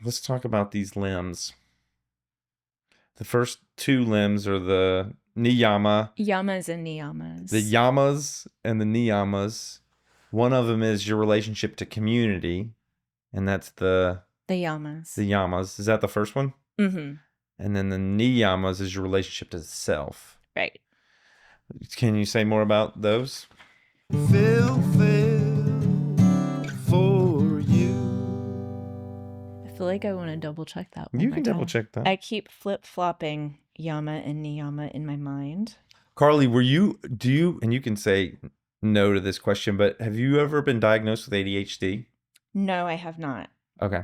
let's talk about these limbs. The first two limbs are the Niyama. Yamas and Niyamas. The Yamas and the Niyamas. One of them is your relationship to community, and that's the Yamas. The Yamas. Is that the first one? Mm-hmm. And then the Niyamas is your relationship to self. Right. Can you say more about those? Feel for you. I feel like I want to double check that one. You can double check that. I keep flip-flopping Yama and Niyama in my mind. Karlie, and you can say no to this question, but have you ever been diagnosed with ADHD? No, I have not. Okay.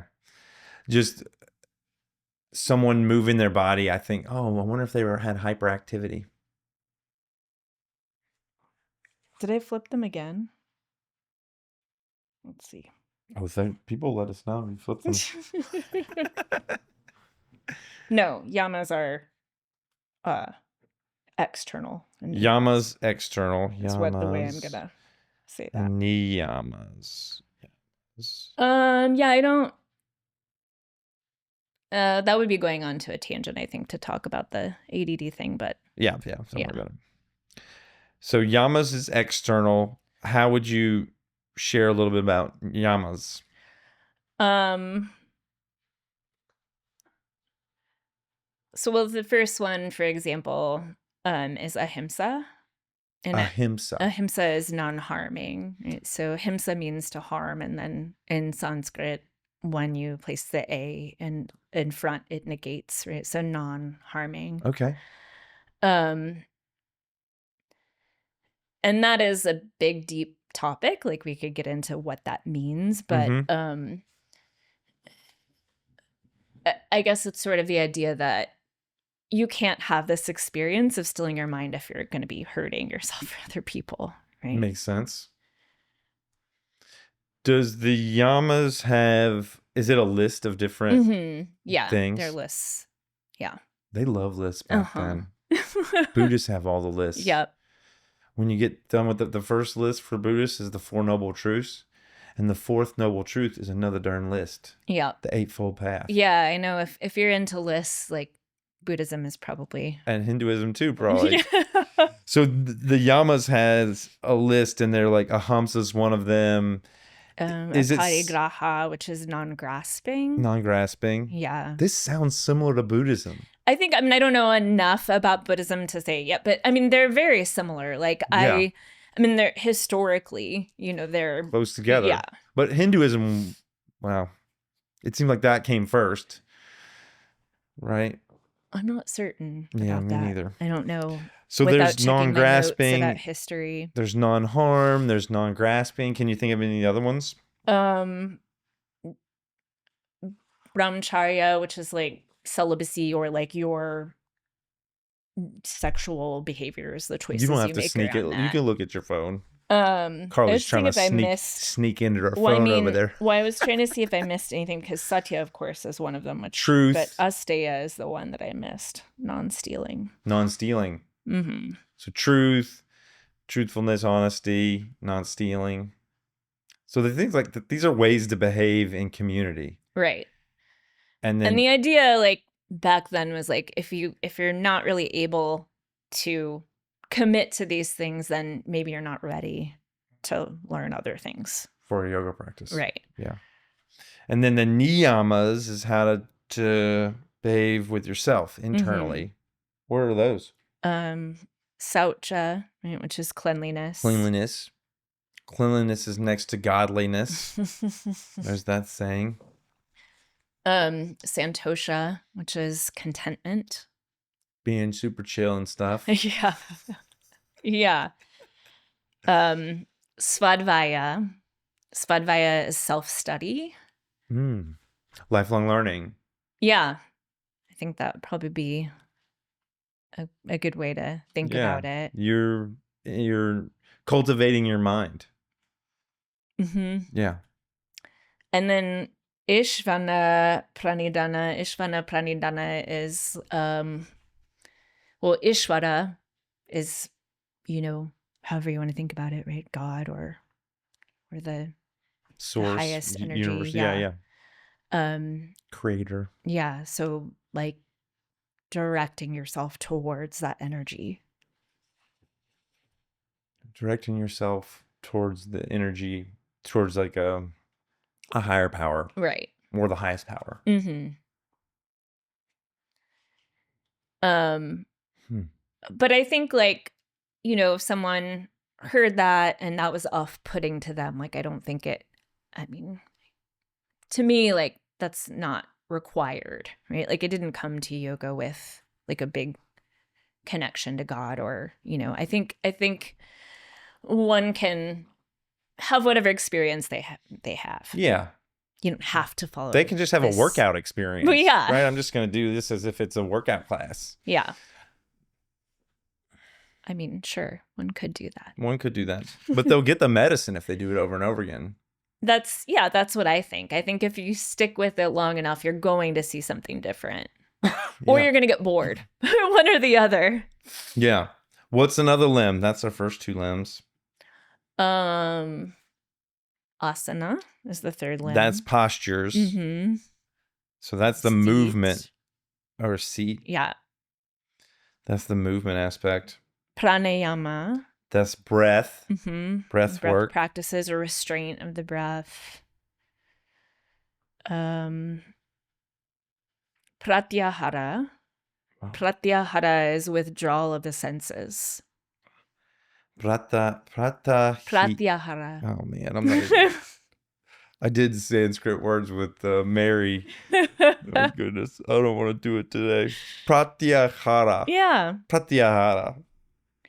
Just someone moving their body, I think, I wonder if they ever had hyperactivity. Did I flip them again? Let's see. Oh, people let us know. You flip them. No, Yamas are external. Yamas external. That's what the way I'm gonna say that. Niyamas. Yeah, I don't. That would be going on to a tangent, I think, to talk about the ADD thing, but yeah. Don't worry about it. So Yamas is external. How would you share a little bit about Yamas? So the first one, for example, is Ahimsa. And Ahimsa is non-harming. Right? So Ahimsa means to harm, and then in Sanskrit, when you place the A in front, it negates, right? So non-harming. Okay. And that is a big, deep topic. Like we could get into what that means, but I guess it's sort of the idea that you can't have this experience of stilling your mind if you're going to be hurting yourself or other people, right? Makes sense. Does the Yamas is it a list of different things? They're lists. Yeah. They love lists back then. Buddhists have all the lists. Yep. When you get done with the first list for Buddhists is the Four Noble Truths. And the fourth noble truth is another darn list. Yeah. The Eightfold Path. Yeah, I know. If you're into lists, like Buddhism is probably. And Hinduism too, probably. So the Yamas has a list, and they're like, Ahimsa is one of them. Is Parigraha, which is non-grasping. Non-grasping. Yeah. This sounds similar to Buddhism. I don't know enough about Buddhism to say yet, but I mean, they're very similar. Like I mean, they're historically, they're close together. Yeah. But Hinduism, wow, it seemed like that came first, right? I'm not certain. Yeah, about me that. neither. I don't know. So there's non-grasping. About history. There's non-harm. There's non-grasping. Can you think of any other ones? Brahmacharya, which is like celibacy or like your sexual behaviors, the choices you make. You don't have to sneak it. That. You can look at your phone. Karlie's trying to sneak into her phone over there. Well, I was trying to see if I missed anything because Satya, of course, is one of them. Truth. But Asteya is the one that I missed. Non-stealing. Non-stealing. Mm-hmm. So truth, truthfulness, honesty, non-stealing. So the things like these are ways to behave in community. Right. And the idea like back then was like if you're not really able to commit to these things, then maybe you're not ready to learn other things for a yoga practice. Right. Yeah. And then the niyamas is how to behave with yourself internally. Mm-hmm. What are those? Saucha, right, which is cleanliness. Cleanliness is next to godliness. There's that saying. Santosha, which is contentment. Being super chill and stuff. Yeah. Yeah. Svadvaya. Svadvaya is self-study. Lifelong learning. Yeah. I think that would probably be a good way to think about it. You're cultivating your mind. Mm-hmm. Yeah. And then Ishvana Pranidhana. Ishvana Pranidhana is Ishvara is, however you want to think about it, right? God or the source, highest energy. Universe. Yeah. Creator. Yeah. So like directing yourself towards that energy. Directing yourself towards the energy, towards like a higher power. Right. Or the highest power. Mm-hmm. But I think like, you know, if someone heard that and that was off-putting to them, like I don't think I mean, to me, like that's not required, right? Like it didn't come to yoga with like a big connection to God, or, you know, I think one can have whatever experience they have. Yeah. You don't have to follow. They can just have a workout experience. Well, yeah. Right? I'm just going to do this as if it's a workout class. Yeah. I mean, sure, one could do that. One could do that. But they'll get the medicine if they do it over and over again. That's what I think. I think if you stick with it long enough, you're going to see something different. Or you're going to get bored. One or the other. Yeah. What's another limb? That's our first two limbs. Asana is the third limb. That's postures. Mm-hmm. So that's the movement or seat. Yeah. That's the movement aspect. Pranayama. That's breath. Mm-hmm. Breath work. Practices or restraint of the breath. Pratyahara. Wow. Pratyahara is withdrawal of the senses. Pratyahara. Oh man, I'm not even... I did Sanskrit words with Mary. Oh goodness, I don't want to do it today. Pratyahara. Yeah. Pratyahara.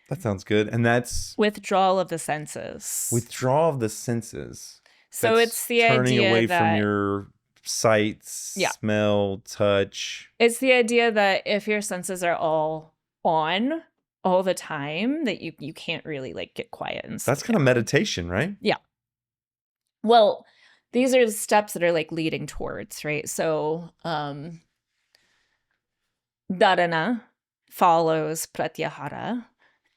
That sounds good. And that's withdrawal of the senses. Withdrawal of the senses. So that's it's the turning idea away that, from your sight, smell, touch. It's the idea that if your senses are all on all the time, that you can't really like get quiet and that's kind of meditation, right? Yeah. Well, these are the steps that are like leading towards, right? So dharana follows pratyahara,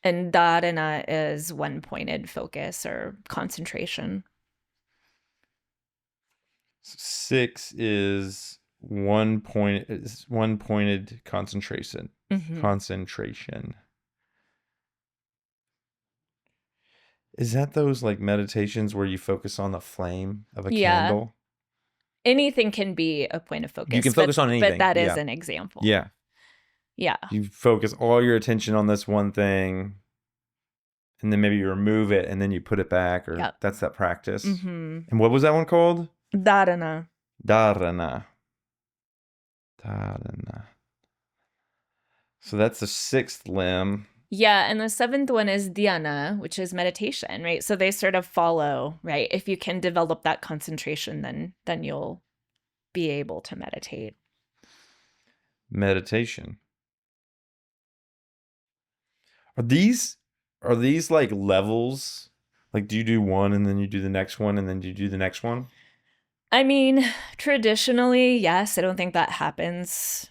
and dharana is one-pointed focus or concentration. 6 is one-pointed concentration. Mm-hmm. Concentration. Is that those like meditations where you focus on the flame of a candle? Anything can be a point of focus. You can focus on anything. But that is an example. Yeah. Yeah. You focus all your attention on this one thing, and then maybe you remove it and then you put it back, or that's that practice. Mm-hmm. And what was that one called? Dharana. Dharana. So that's the 6th limb. Yeah, and the 7th one is dhyana, which is meditation, right? So they sort of follow, right? If you can develop that concentration, then you'll be able to meditate. Meditation. Are these like levels? Like, do you do one and then you do the next one and then you do the next one? I mean, traditionally, yes. I don't think that happens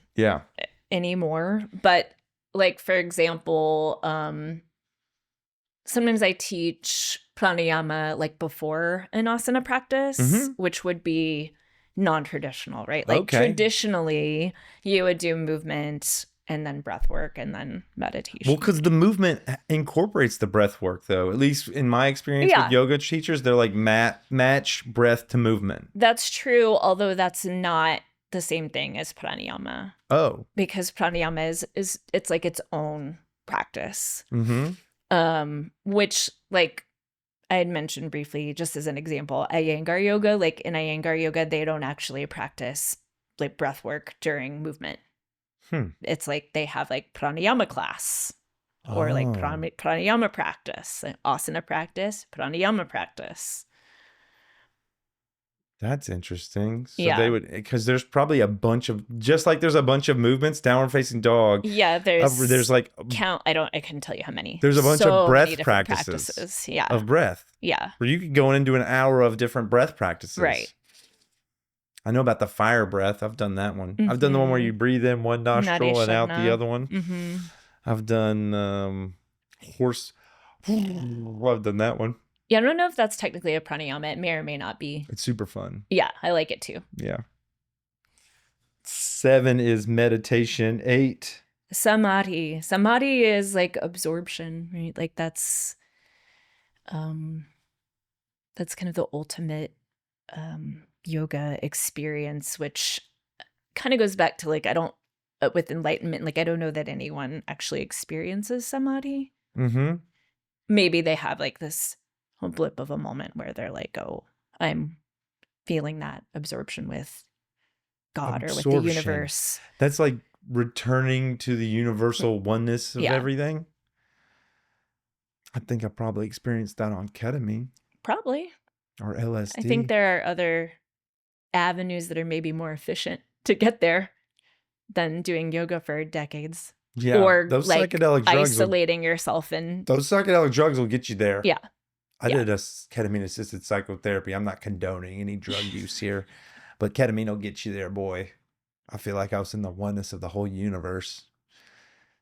anymore. But like, for example, sometimes I teach pranayama like before an asana practice, which would be non-traditional, right? Like traditionally, you would do movement and then breath work and then meditation. Well, because the movement incorporates the breath work, though. At least in my experience with yoga teachers, they're like match breath to movement. That's true, although that's not the same thing as pranayama. Oh. Because pranayama is it's like its own practice. Mm-hmm. Which, like I had mentioned briefly, just as an example, Iyengar yoga, like in Iyengar yoga, they don't actually practice like breath work during movement. It's like they have like pranayama class or like pranayama practice, asana practice, pranayama practice. That's interesting. So they would, because there's probably a bunch of, just like there's a bunch of movements, downward facing dog. Yeah, there's like I couldn't tell you how many. There's a bunch of breath practices. Yeah. Of breath. Yeah. Where you could go in and do an hour of different breath practices. Right. I know about the fire breath. I've done that one. I've done the one where you breathe in one nostril and out the other one. I've done horse. I've done that one. Yeah, I don't know if that's technically a pranayama. It may or may not be. It's super fun. Yeah, I like it too. Yeah. 7 is meditation. 8. Samadhi. Samadhi is like absorption, right? Like that's kind of the ultimate yoga experience, which kind of goes back to like, with enlightenment, like I don't know that anyone actually experiences samadhi. Mm-hmm. Maybe they have like this whole blip of a moment where they're like, oh, I'm feeling that absorption with God or with the universe. That's like returning to the universal oneness of everything. I think I probably experienced that on ketamine. Probably. Or LSD. I think there are other avenues that are maybe more efficient to get there than doing yoga for decades. Yeah. Or those like psychedelic drugs isolating yourself in. Those psychedelic drugs will get you there. Yeah. I did a ketamine-assisted psychotherapy. I'm not condoning any drug use here, but ketamine will get you there, boy. I feel like I was in the oneness of the whole universe.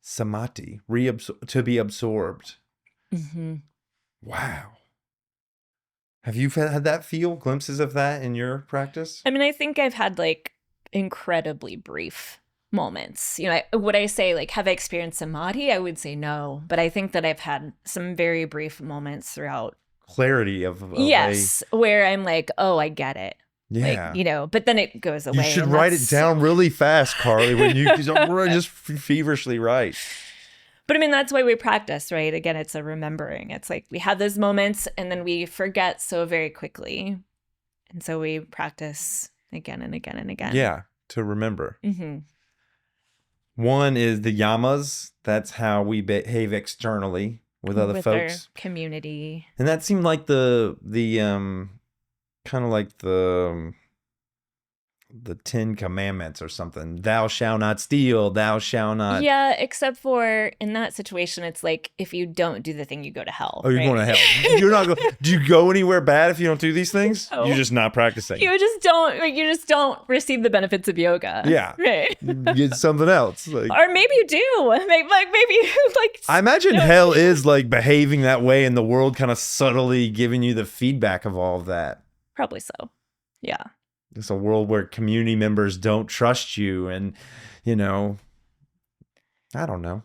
Samadhi, to be absorbed. Mm-hmm. Wow. Have you had that glimpses of that in your practice? I mean, I think I've had like incredibly brief moments. You know, would I say like, have I experienced samadhi? I would say no, but I think that I've had some very brief moments throughout. Clarity of yes, where I'm like, oh, I get it. Yeah. Like, you know, but then it goes away. You should write it down really fast, Karlie, when you just feverishly write. But I mean, that's why we practice, right? Again, it's a remembering. It's like we have those moments and then we forget so very quickly. And so we practice again and again and again. Yeah, to remember. Mm-hmm. 1 is the Yamas. That's how we behave externally with other folks. Our community. And that seemed like the kind of like the 10 commandments or something. Thou shalt not steal, thou shalt not. Yeah, except for in that situation, it's like if you don't do the thing, you go to hell. Oh, you're going to hell. You're not going. Do you go anywhere bad if you don't do these things? No. You're just not practicing. You just don't receive the benefits of yoga. Yeah. Right. Get something else. Like, or maybe you do. Maybe I imagine hell is like behaving that way and the world kind of subtly giving you the feedback of all of that. Probably so. Yeah. It's a world where community members don't trust you and, you know, I don't know.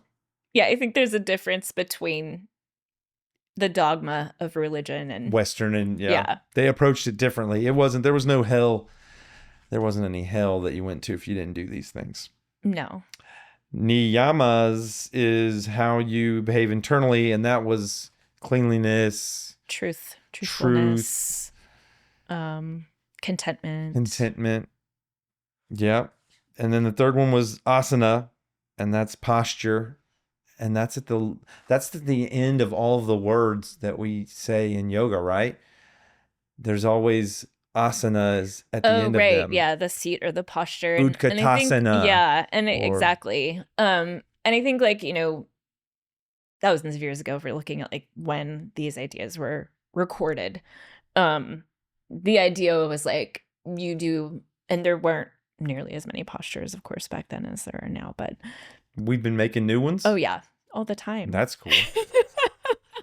Yeah, I think there's a difference between the dogma of religion and Western and they approached it differently. There wasn't any hell that you went to if you didn't do these things. No. Niyamas is how you behave internally, and that was cleanliness, truthfulness, contentment. Yeah. And then the third one was asana, and that's posture. And that's at the end of all of the words that we say in yoga, right? There's always asanas at the end of them. Yeah, the seat or the posture. Utkatasana. Exactly. And I think like, you know, thousands of years ago, if we're looking at like when these ideas were recorded, the idea was like you do, and there weren't nearly as many postures, of course, back then as there are now, but we've been making new ones. Oh yeah, all the time. That's cool.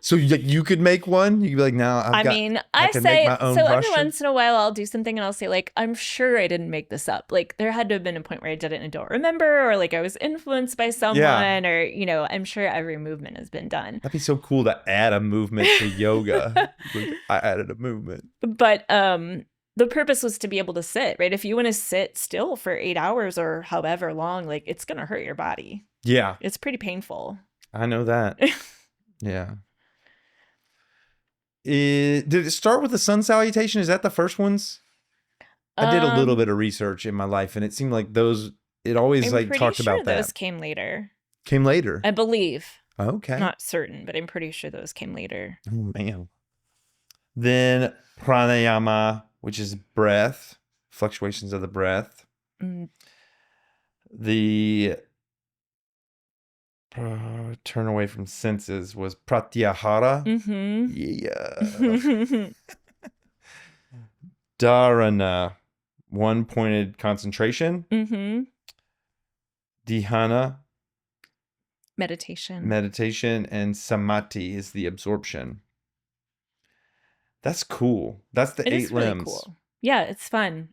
So you could make one. You could be like, now I can make my own posture. Every once in a while I'll do something and I'll say like, I'm sure I didn't make this up. Like there had to have been a point where I did it and don't remember, or like I was influenced by someone, or you know, I'm sure every movement has been done. That'd be so cool to add a movement to yoga. I added a movement. But the purpose was to be able to sit, right? If you want to sit still for 8 hours or however long, like it's gonna hurt your body. Yeah. It's pretty painful. I know that. Yeah. Did it start with the sun salutation? Is that the first ones? I did a little bit of research in my life, and it seemed like it always talked about that. Those came later. Came later? I believe. Okay. Not certain, but I'm pretty sure those came later. Oh, man. Then pranayama, which is breath, fluctuations of the breath. Mm. The turn away from senses was pratyahara. Mm-hmm. Yeah. Dharana, one-pointed concentration. Mm-hmm. Dhyana, meditation, and samadhi is the absorption. That's cool. That's the 8 limbs. Really cool. Yeah, it's fun.